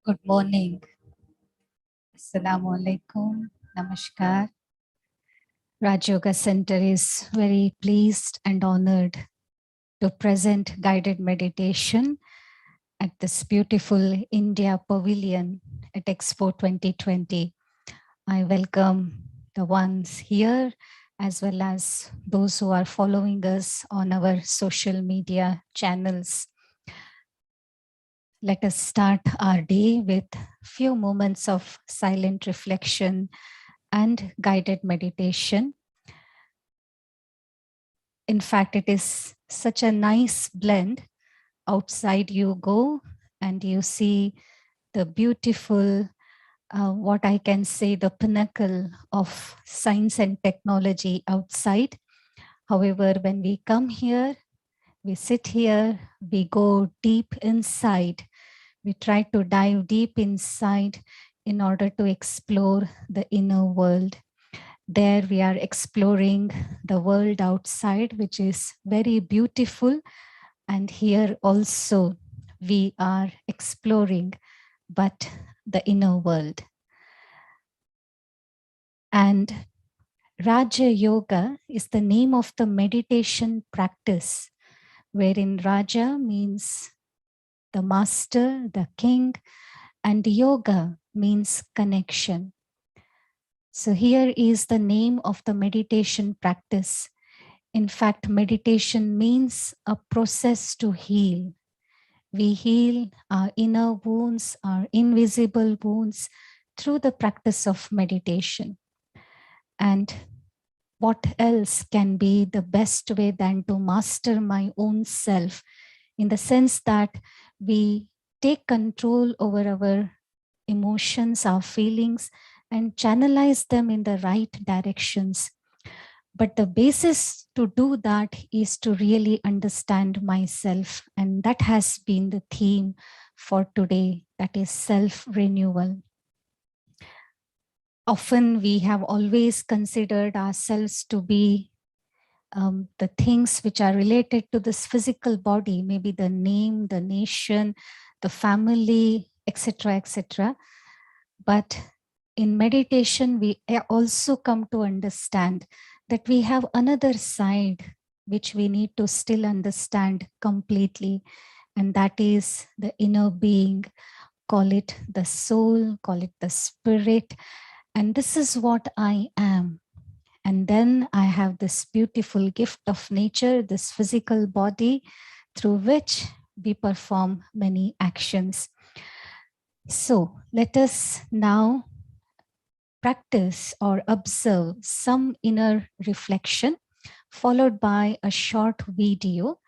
Good morning. Assalamu alaikum. Namaskar. Raj Yoga Center is very pleased and honored to present guided meditation at this beautiful India Pavilion at Expo 2020. I welcome the ones here as well as those who are following us on our social media channels. Let us start our day with few moments of silent reflection and guided meditation. In fact, it is such a nice blend. Outside you go and you see the beautiful, what I can say, the pinnacle of science and technology outside. However, when we come here, we sit here, we go deep inside. We try to dive deep inside in order to explore the inner world. There we are exploring the world outside, which is very beautiful. And here also we are exploring, but the inner world. And Raja Yoga is the name of the meditation practice, wherein Raja means the master, the king, and yoga means connection. So here is the name of the meditation practice. In fact, meditation means a process to heal. We heal our inner wounds, our invisible wounds through the practice of meditation. And what else can be the best way than to master my own self, in the sense that we take control over our emotions, our feelings, and channelize them in the right directions. But the basis to do that is to really understand myself. And that has been the theme for today, that is self-renewal. Often we have always considered ourselves to be the things which are related to this physical body, maybe the name, the nation, the family, etc., etc. But in meditation, we also come to understand that we have another side which we need to still understand completely, and that is the inner being. Call it the soul, call it the spirit, and this is what I am. And then I have this beautiful gift of nature, this physical body, through which we perform many actions. So let us now practice or observe some inner reflection, followed by a short video.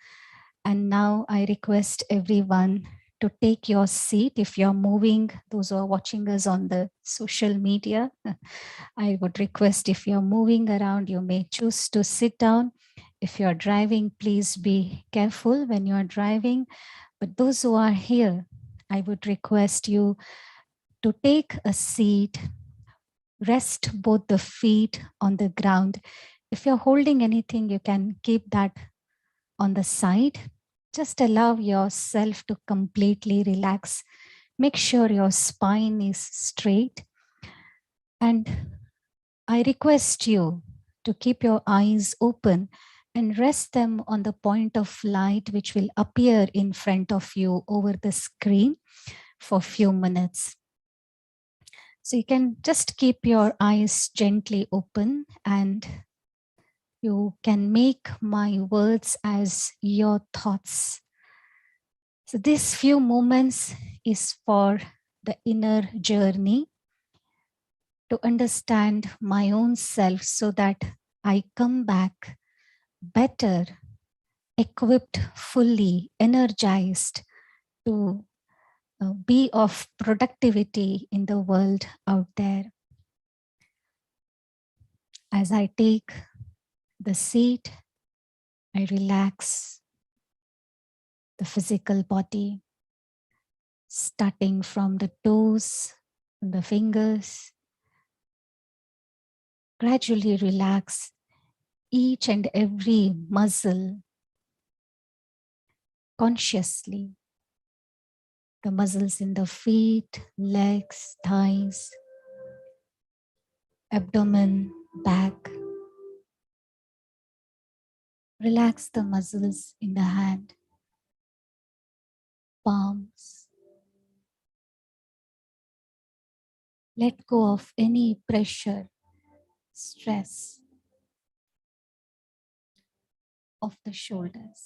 And now I request everyone to take your seat. If you're moving, those who are watching us on the social media, I would request, if you're moving around, you may choose to sit down. If you're driving, please be careful when you're driving. But those who are here, I would request you to take a seat, rest both the feet on the ground. If you're holding anything, you can keep that on the side. Just allow yourself to completely relax. Make sure your spine is straight. And I request you to keep your eyes open and rest them on the point of light which will appear in front of you over the screen for a few minutes. So you can just keep your eyes gently open, and you can make my words as your thoughts. So these few moments is for the inner journey, to understand my own self so that I come back better, equipped, fully energized to be of productivity in the world out there. As As I take the seat, I relax the physical body, starting from the toes and the fingers. Gradually relax each and every muscle consciously. The muscles in the feet, legs, thighs, abdomen, back. Relax the muscles in the hand, palms. Let go of any pressure, stress of the shoulders.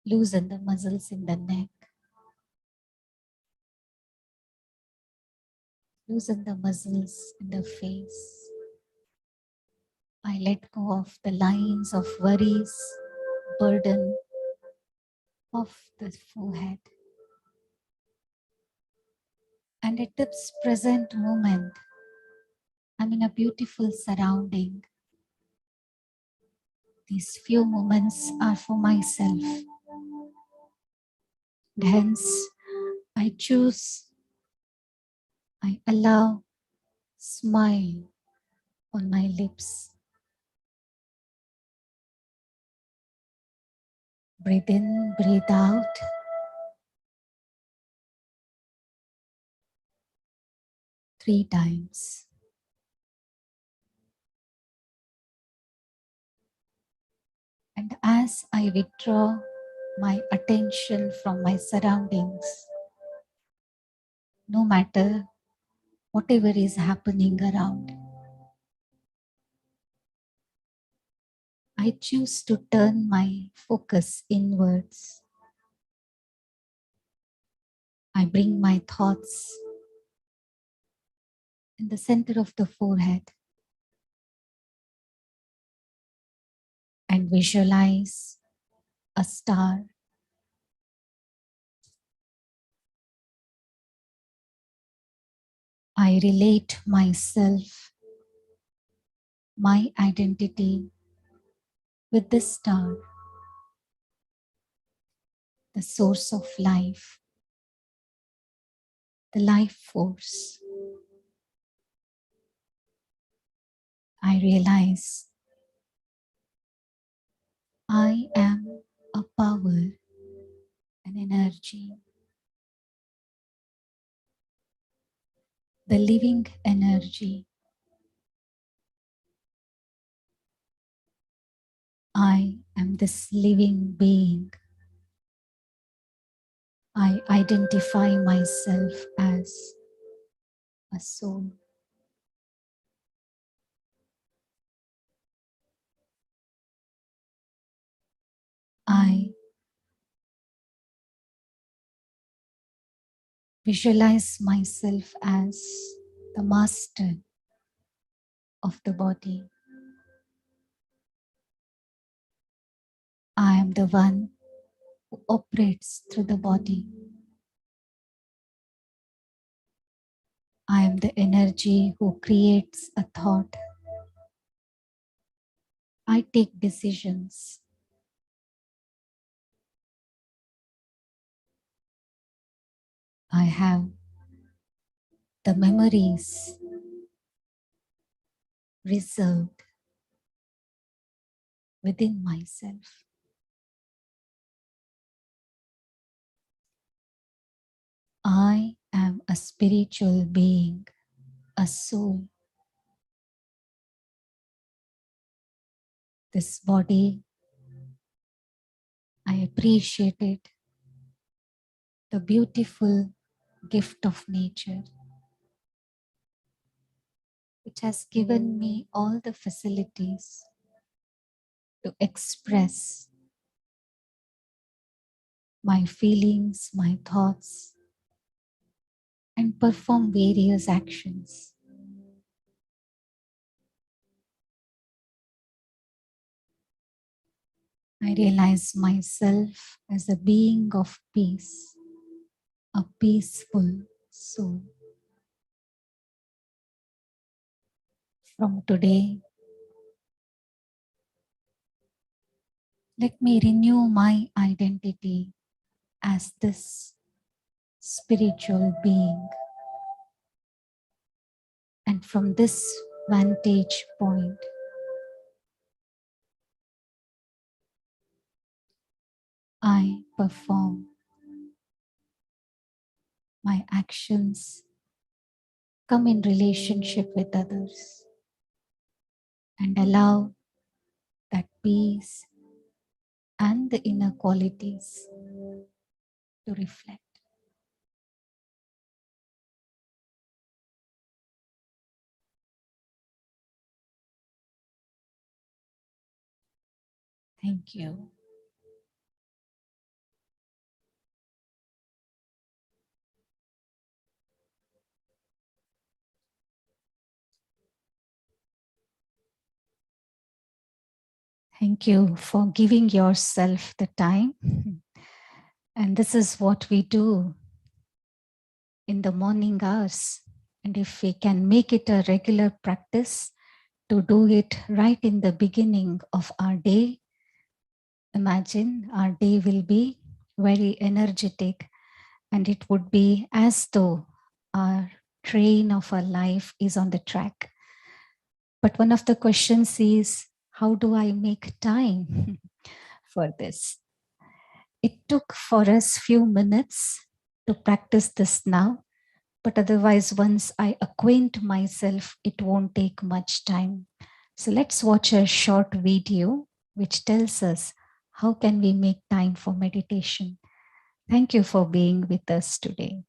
Loosen the muscles in the neck. Loosen the muscles in the face. I let go of the lines of worries, burden of the forehead. And at this present moment, I'm in a beautiful surrounding. These few moments are for myself. Hence, I choose, I allow smile on my lips. Breathe in, breathe out. Three times. And as I withdraw my attention from my surroundings, no matter whatever is happening around, I choose to turn my focus inwards. I bring my thoughts in the center of the forehead and visualize a star. I relate myself, my identity with this star, the source of life, the life force. I realize I am a power, an energy, the living energy. I am this living being. I identify myself as a soul. I visualize myself as the master of the body. I am the one who operates through the body. I am the energy who creates a thought. I take decisions. I have the memories reserved within myself. I am a spiritual being, a soul. This body, I appreciate it, the beautiful gift of nature, which has given me all the facilities to express my feelings, my thoughts, and perform various actions. I realize myself as a being of peace, a peaceful soul. From today, let me renew my identity as this spiritual being. And from this vantage point, I perform my actions, come in relationship with others, and allow that peace and the inner qualities to reflect. Thank you. Thank you for giving yourself the time. And this is what we do in the morning hours. And if we can make it a regular practice to do it right in the beginning of our day, imagine our day will be very energetic, and it would be as though our train of our life is on the track. But one of the questions is, how do I make time for this? It took for us few minutes to practice this now, but otherwise once I acquaint myself, it won't take much time. So let's watch a short video which tells us how can we make time for meditation. Thank you for being with us today.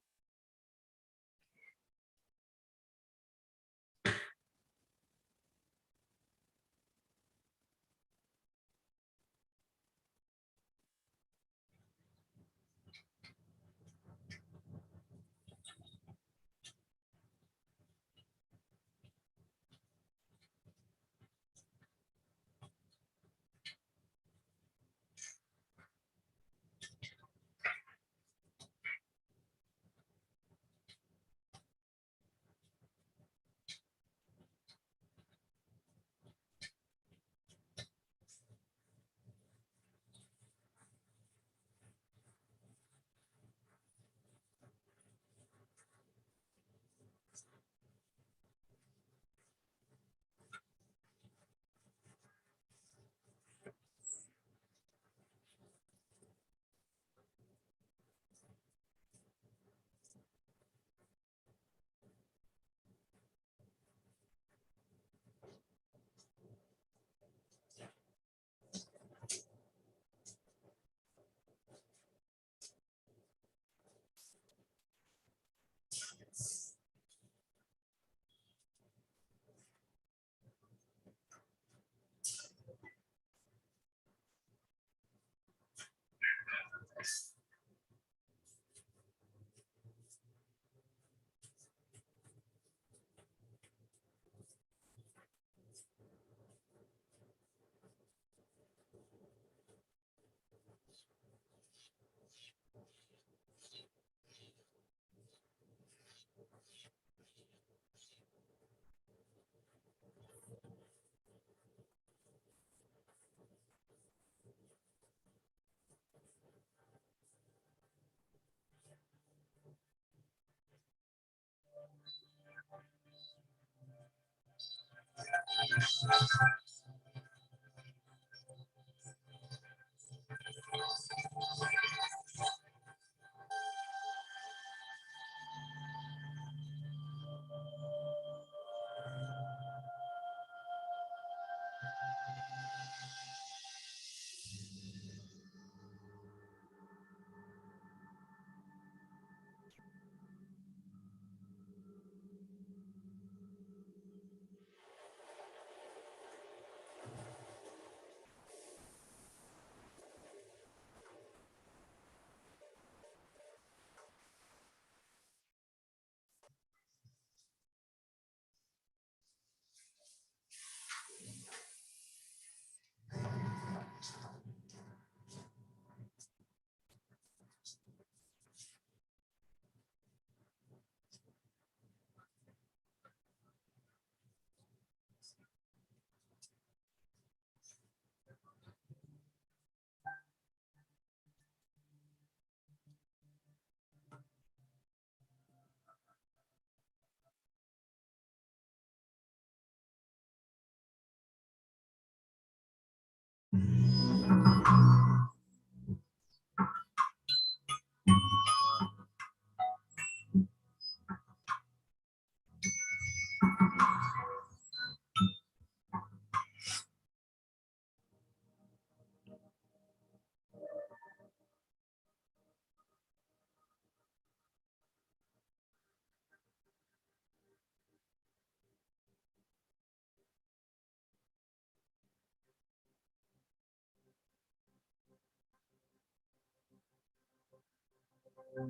Good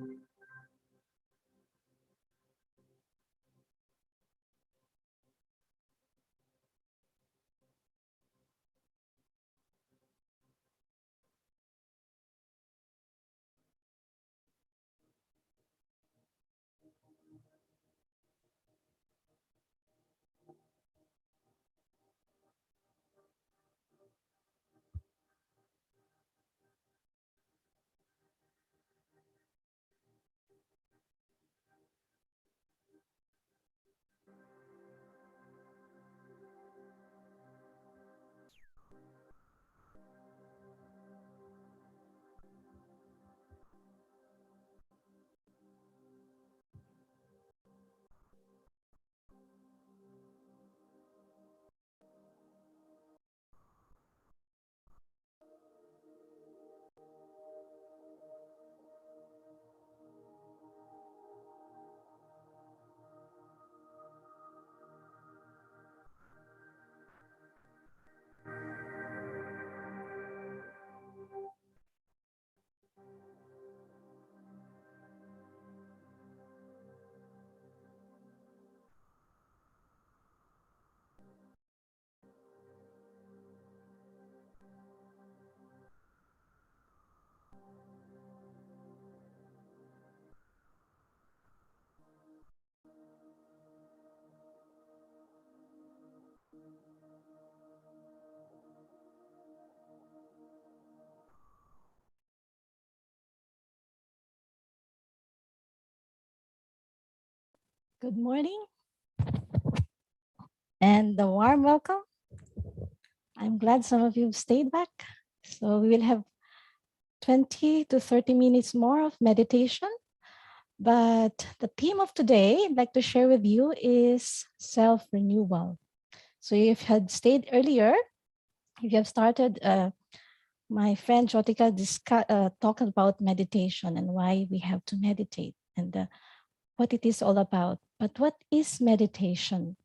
morning and a warm welcome. I'm glad some of you have stayed back. So we will have 20 to 30 minutes more of meditation. But the theme of today I'd like to share with you is self-renewal. So if you had stayed earlier, if you have started, my friend Jotika talked about meditation and why we have to meditate and what it is all about. But what is meditation?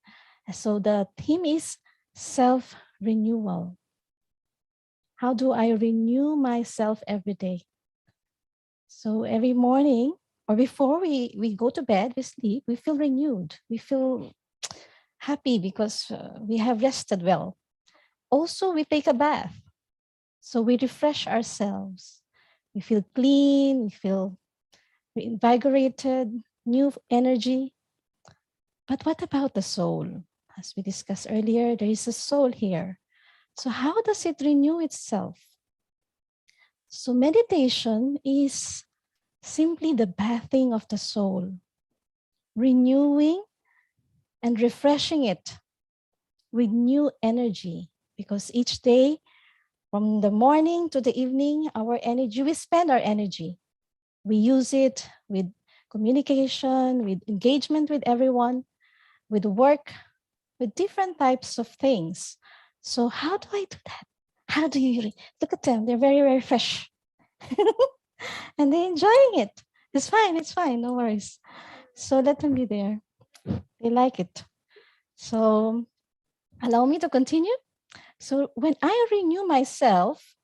So the theme is self-renewal. How do I renew myself every day? So every morning or before we go to bed, we sleep, we feel renewed. We feel happy because we have rested well. Also, we take a bath. So we refresh ourselves. We feel clean, we feel invigorated, new energy. But what about the soul? As we discussed earlier, there is a soul here. So how does it renew itself? So meditation is simply the bathing of the soul, renewing and refreshing it with new energy. Because each day, from the morning to the evening, our energy, we spend our energy. We use it with communication, with engagement with everyone, with work, with different types of things. So how do I do that? How do you look at them? They're very, very fresh. And they're enjoying it. It's fine, no worries. So let them be there. They like it. So allow me to continue. So when I renew myself,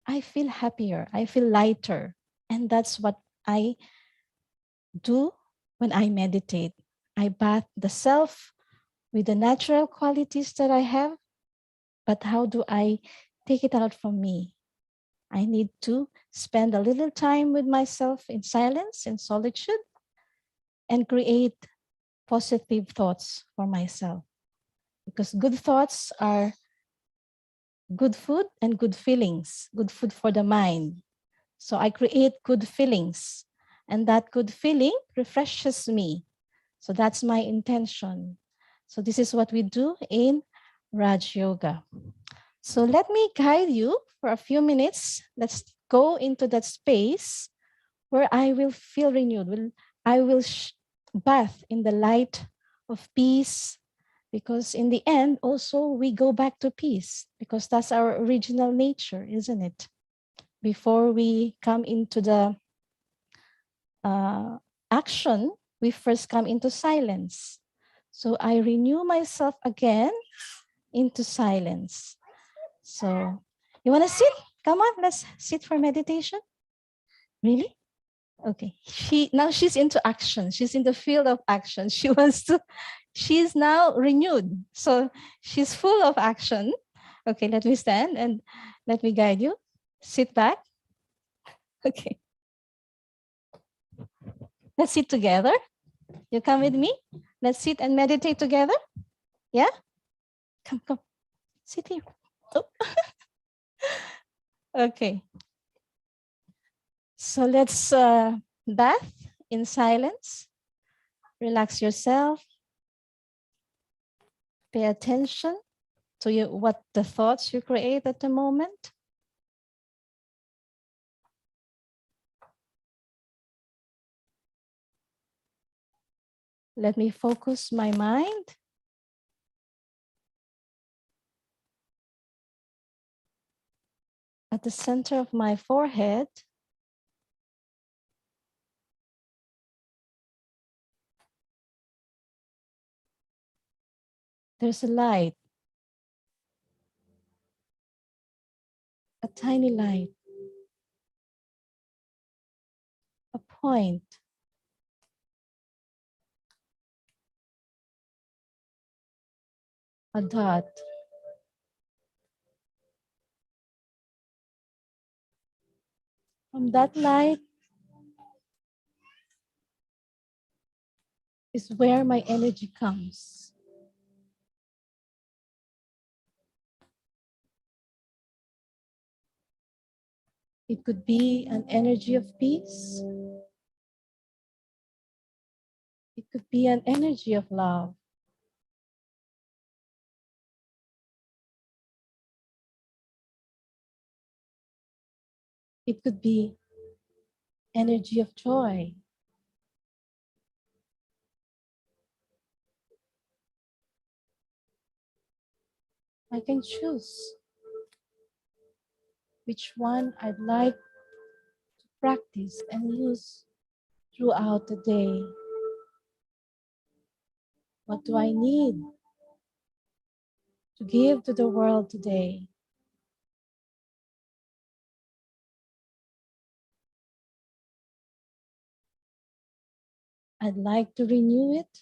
I feel happier, I feel lighter. And that's what I do when I meditate. I bath the self with the natural qualities that I have, but how do I take it out from me? I need to spend a little time with myself in silence, in solitude, and create positive thoughts for myself. Because good thoughts are good food and good feelings, good food for the mind. So I create good feelings, and that good feeling refreshes me. So that's my intention. So this is what we do in Raj Yoga. So let me guide you for a few minutes. Let's go into that space where I will feel renewed. I will bath in the light of peace, because in the end, also, we go back to peace because that's our original nature, isn't it? Before we come into the action, we first come into silence. So I renew myself again into silence. So you want to sit? Come on, let's sit for meditation. Really? Okay. She's into action. She's in the field of action. She wants to, she's now renewed. So she's full of action. Okay, let me stand and let me guide you. Sit back. Okay. Let's sit together. You come with me. Let's sit and meditate together. Yeah? Come, come. Sit here. Oh. Okay. So let's bath in silence. Relax yourself. Pay attention to what the thoughts you create at the moment. Let me focus my mind at the center of my forehead. There's a light, a tiny light, a point, a dot. From that light is where my energy comes. It could be an energy of peace. It could be an energy of love. It could be energy of joy. I can choose which one I'd like to practice and use throughout the day. What do I need to give to the world today? I'd like to renew it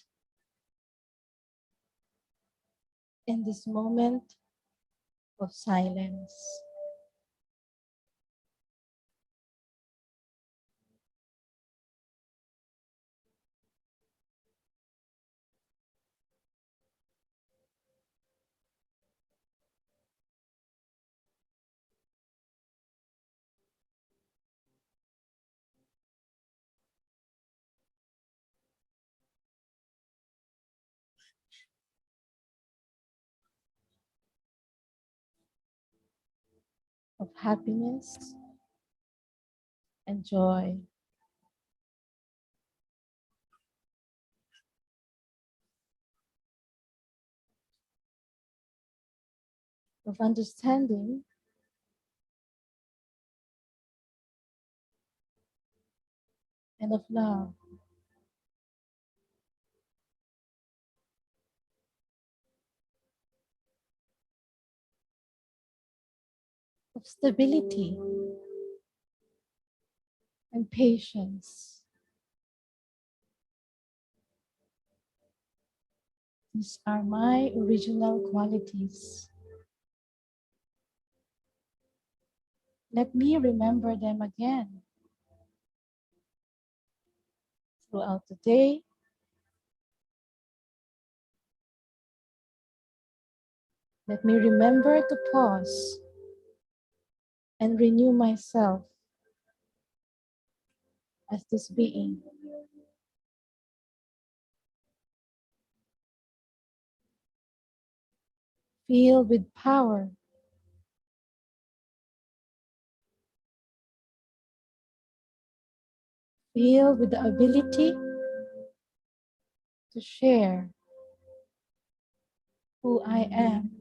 in this moment of silence. Of happiness and joy, of understanding and of love, of stability and patience. These are my original qualities. Let me remember them again throughout the day. Let me remember to pause and renew myself as this being, filled with power, filled with the ability to share who I am.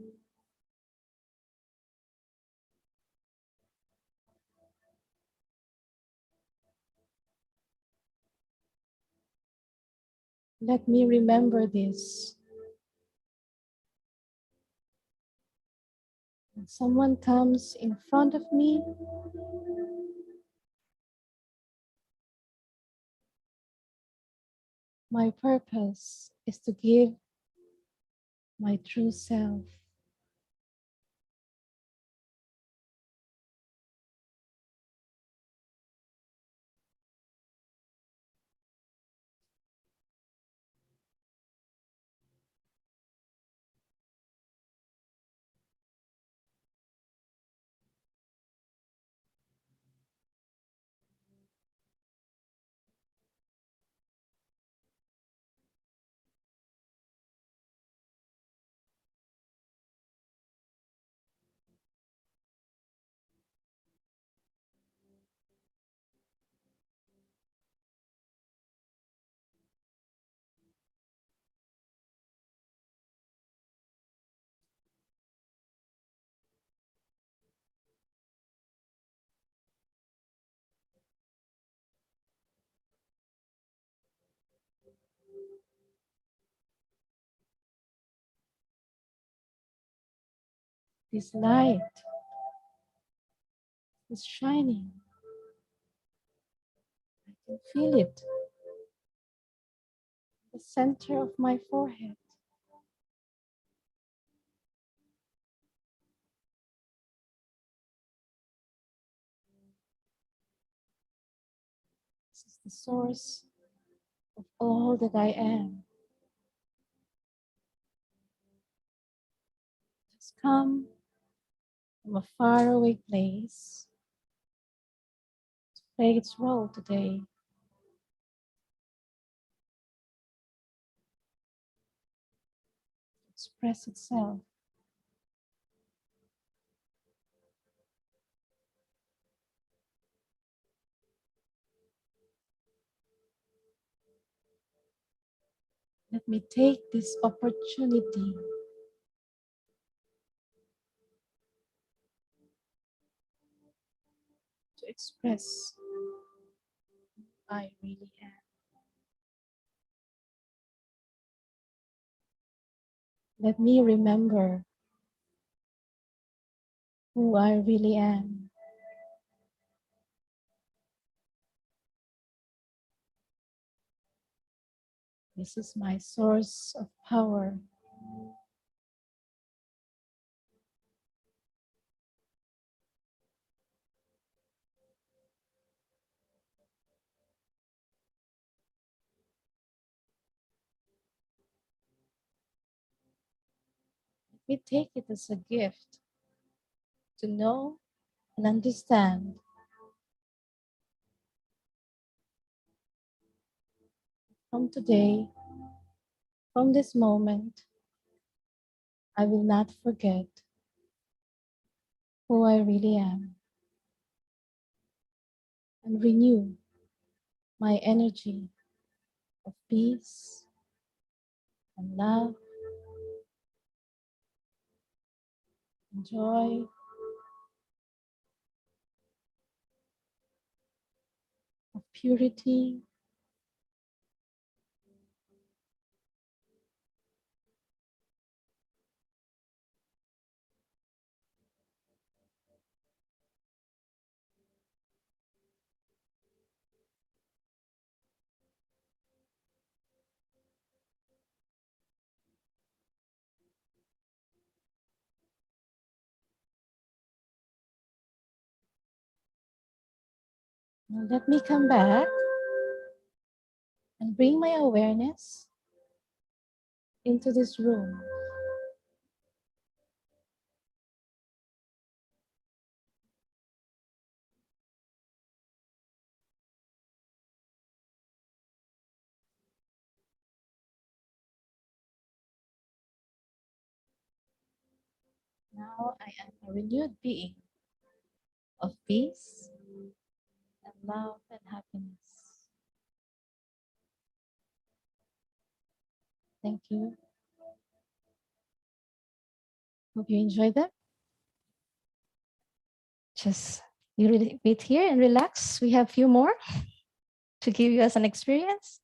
Let me remember this. When someone comes in front of me, My purpose is to give my true self. This light is shining. I can feel it in the center of my forehead. This is the source of all that I am. It has come from a faraway place to play its role today. Express itself. Let me take this opportunity to express who I really am. Let me remember who I really am. This is my source of power. Let me take it as a gift to know and understand from today, from this moment, I will not forget who I really am and renew my energy of peace and love and joy, of purity. Now let me come back and bring my awareness into this room. Now I am a renewed being of peace and love and happiness. Thank you. Hope you enjoyed them. Just you really wait here and relax. We have a few more to give you as an experience.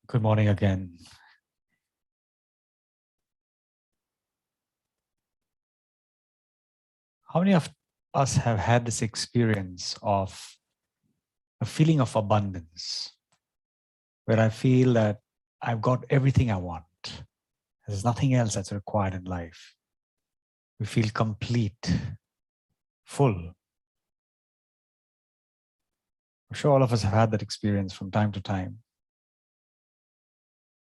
Good morning again. How many of us have had this experience of a feeling of abundance, where I feel that I've got everything I want? There's nothing else that's required in life. We feel complete, full. I'm sure all of us have had that experience from time to time.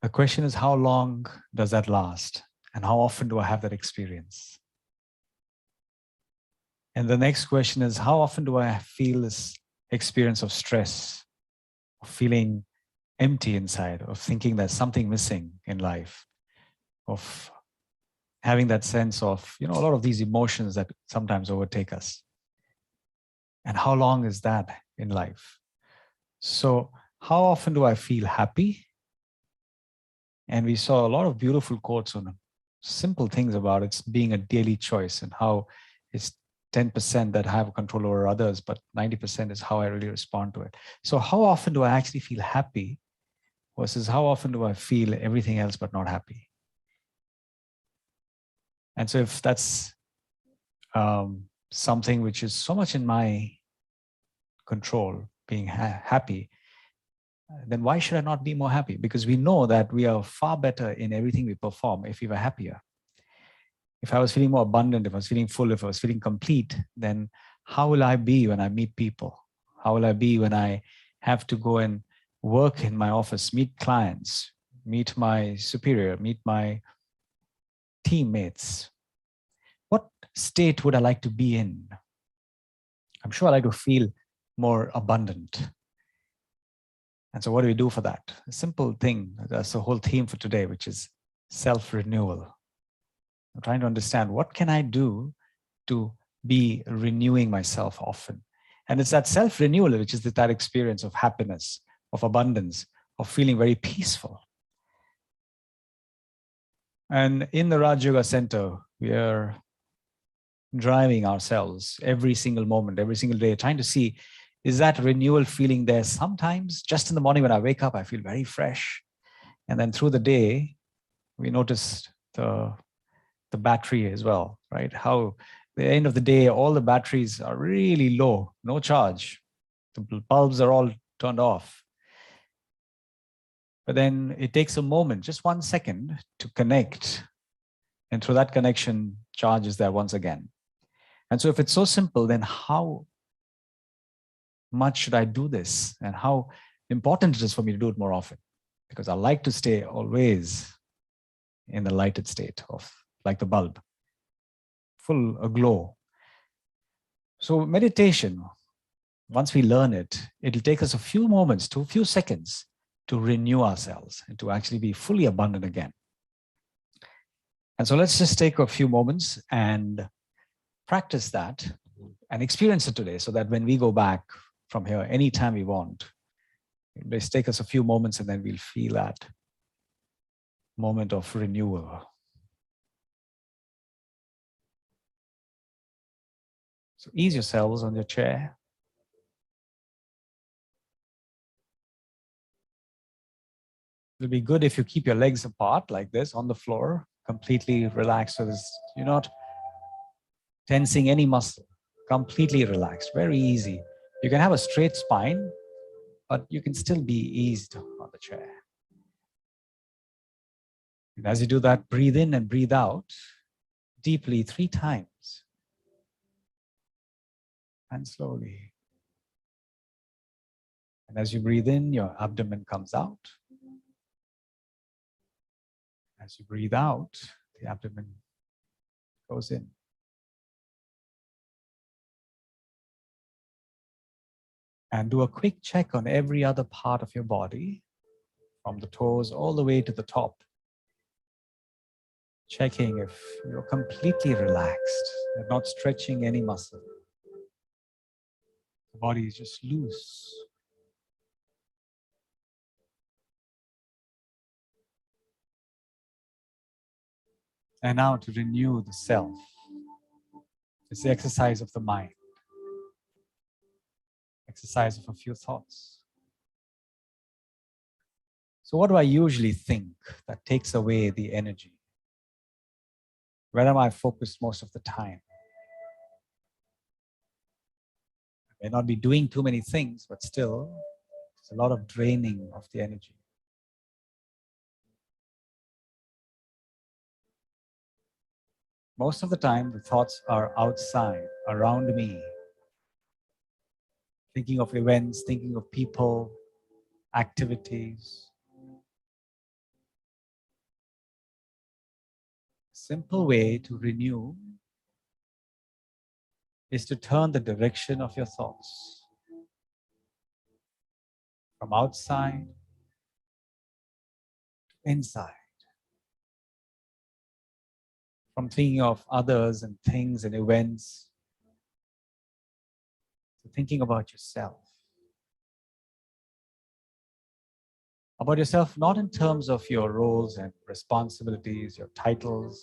The question is, how long does that last? And how often do I have that experience? And the next question is, how often do I feel this experience of stress, of feeling empty inside, of thinking there's something missing in life, of having that sense of, a lot of these emotions that sometimes overtake us? And how long is that in life? So how often do I feel happy? And we saw a lot of beautiful quotes on simple things about it's being a daily choice and how it's 10% that I have control over others, but 90% is how I really respond to it. So how often do I actually feel happy versus how often do I feel everything else but not happy? And so if that's something which is so much in my control, being happy, then why should I not be more happy? Because we know that we are far better in everything we perform if we were happier. If I was feeling more abundant, if I was feeling full, if I was feeling complete, then how will I be when I meet people? How will I be when I have to go and work in my office, meet clients, meet my superior, meet my teammates? What state would I like to be in? I'm sure I like to feel more abundant. And so what do we do for that? A simple thing, that's the whole theme for today, which is self-renewal. I'm trying to understand what can I do to be renewing myself often. And it's that self-renewal, which is that experience of happiness, of abundance, of feeling very peaceful. And in the Raj Yoga Center, we are driving ourselves every single moment, every single day, trying to see, is that renewal feeling there? Sometimes just in the morning when I wake up, I feel very fresh. And then through the day, we notice the battery as well, right? How at the end of the day, all the batteries are really low, no charge. The bulbs are all turned off. But then it takes a moment, just 1 second to connect. And through that connection, charge is there once again. And so if it's so simple, then how much should I do this? And how important it is for me to do it more often? Because I like to stay always in the lighted state of like the bulb, full aglow. So meditation, once we learn it, it'll take us a few moments to a few seconds to renew ourselves and to actually be fully abundant again. And so let's just take a few moments and practice that and experience it today so that when we go back from here anytime we want, let's take us a few moments and then we'll feel that moment of renewal. So ease yourselves on your chair. It'll be good if you keep your legs apart like this on the floor, completely relaxed. So you're not tensing any muscle, completely relaxed, very easy. You can have a straight spine, but you can still be eased on the chair. And as you do that, breathe in and breathe out deeply 3 times. And slowly. And as you breathe in, your abdomen comes out. As you breathe out, the abdomen goes in. And do a quick check on every other part of your body, from the toes all the way to the top. Checking if you're completely relaxed and not stretching any muscle. The body is just loose. And now to renew the self. It's the exercise of the mind. Exercise of a few thoughts. So what do I usually think that takes away the energy? Where am I focused most of the time? I may not be doing too many things, but still, it's a lot of draining of the energy. Most of the time, the thoughts are outside, around me. Thinking of events, thinking of people, activities. A simple way to renew is to turn the direction of your thoughts from outside to inside. From thinking of others and things and events to thinking about yourself. about yourself, not in terms of your roles and responsibilities, your titles.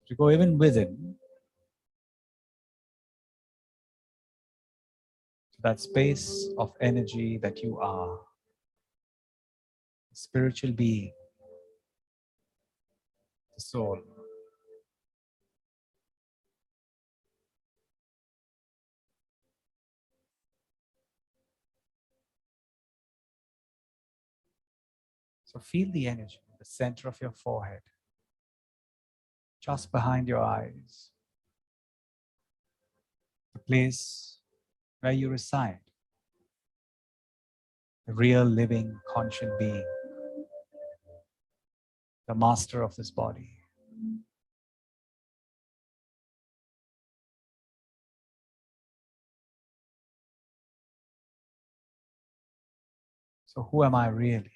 To go even within to that space of energy that you are, a spiritual being, the soul. So feel the energy in the center of your forehead, just behind your eyes, the place where you reside, the real living conscient being, the master of this body. So who am I really?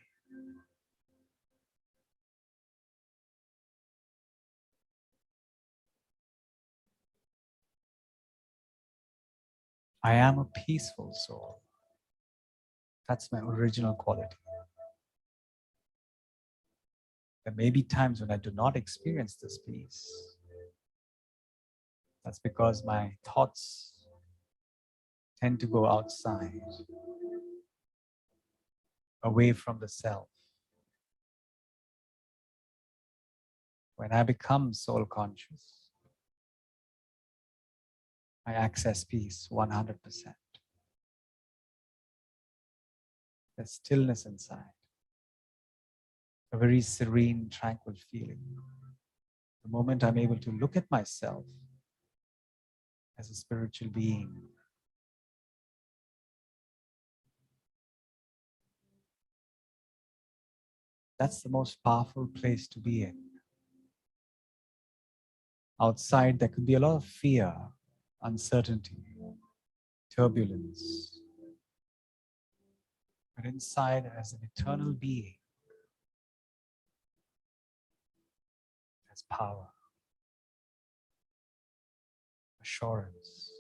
I am a peaceful soul. That's my original quality. There may be times when I do not experience this peace. That's because my thoughts tend to go outside, away from the self. When I become soul conscious, I access peace 100%. There's stillness inside, a very serene, tranquil feeling. The moment I'm able to look at myself as a spiritual being, that's the most powerful place to be in. Outside, there could be a lot of fear, uncertainty, turbulence. But inside, as an eternal being, there's power, assurance,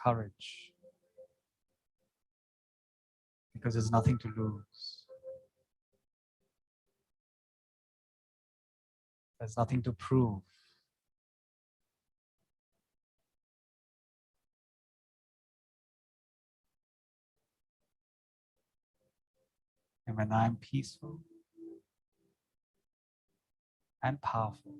courage, because there's nothing to lose. There's nothing to prove. And when I'm peaceful and powerful,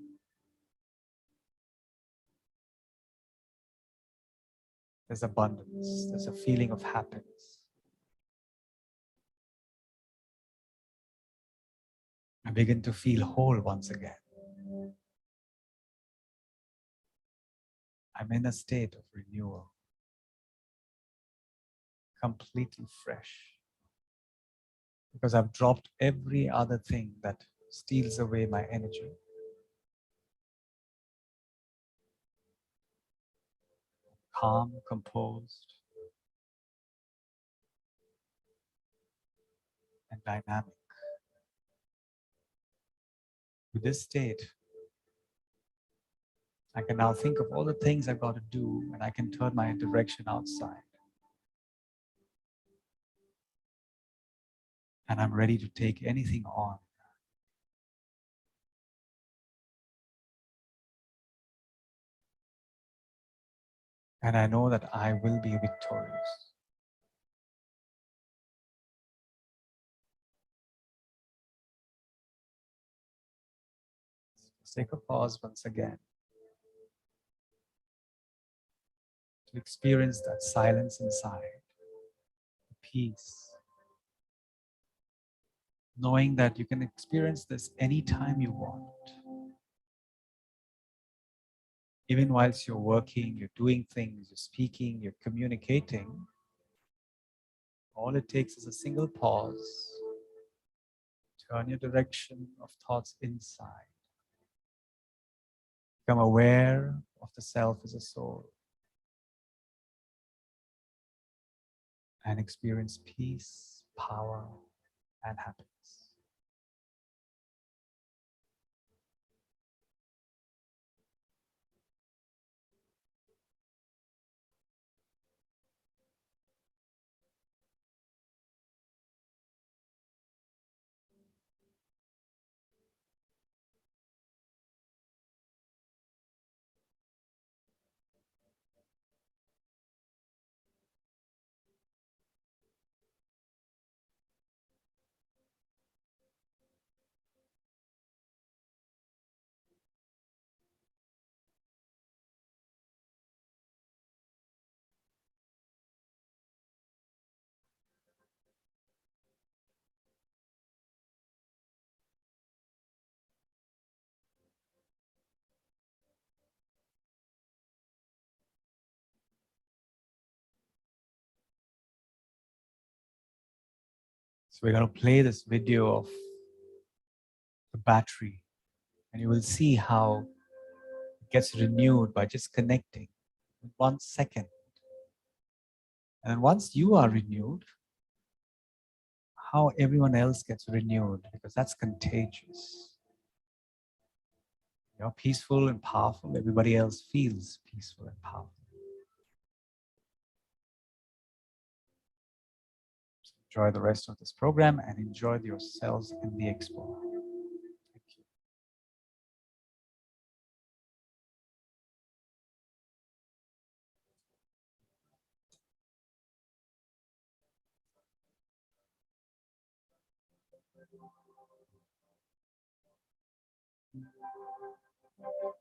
there's abundance, there's a feeling of happiness. I begin to feel whole once again. I'm in a state of renewal, completely fresh, because I've dropped every other thing that steals away my energy. Calm, composed, and dynamic. With this state, I can now think of all the things I've got to do, and I can turn my direction outside. And I'm ready to take anything on. And I know that I will be victorious. Let's take a pause once again to experience that silence inside, the peace, knowing that you can experience this anytime you want. Even whilst you're working, you're doing things, you're speaking, you're communicating, all it takes is a single pause. Turn your direction of thoughts inside. Become aware of the self as a soul. And experience peace, power, and happiness. So we're going to play this video of the battery, and you will see how it gets renewed by just connecting in 1 second. And once you are renewed, how everyone else gets renewed, because that's contagious. You're peaceful and powerful, everybody else feels peaceful and powerful. Enjoy the rest of this program and enjoy yourselves in the expo. Thank you.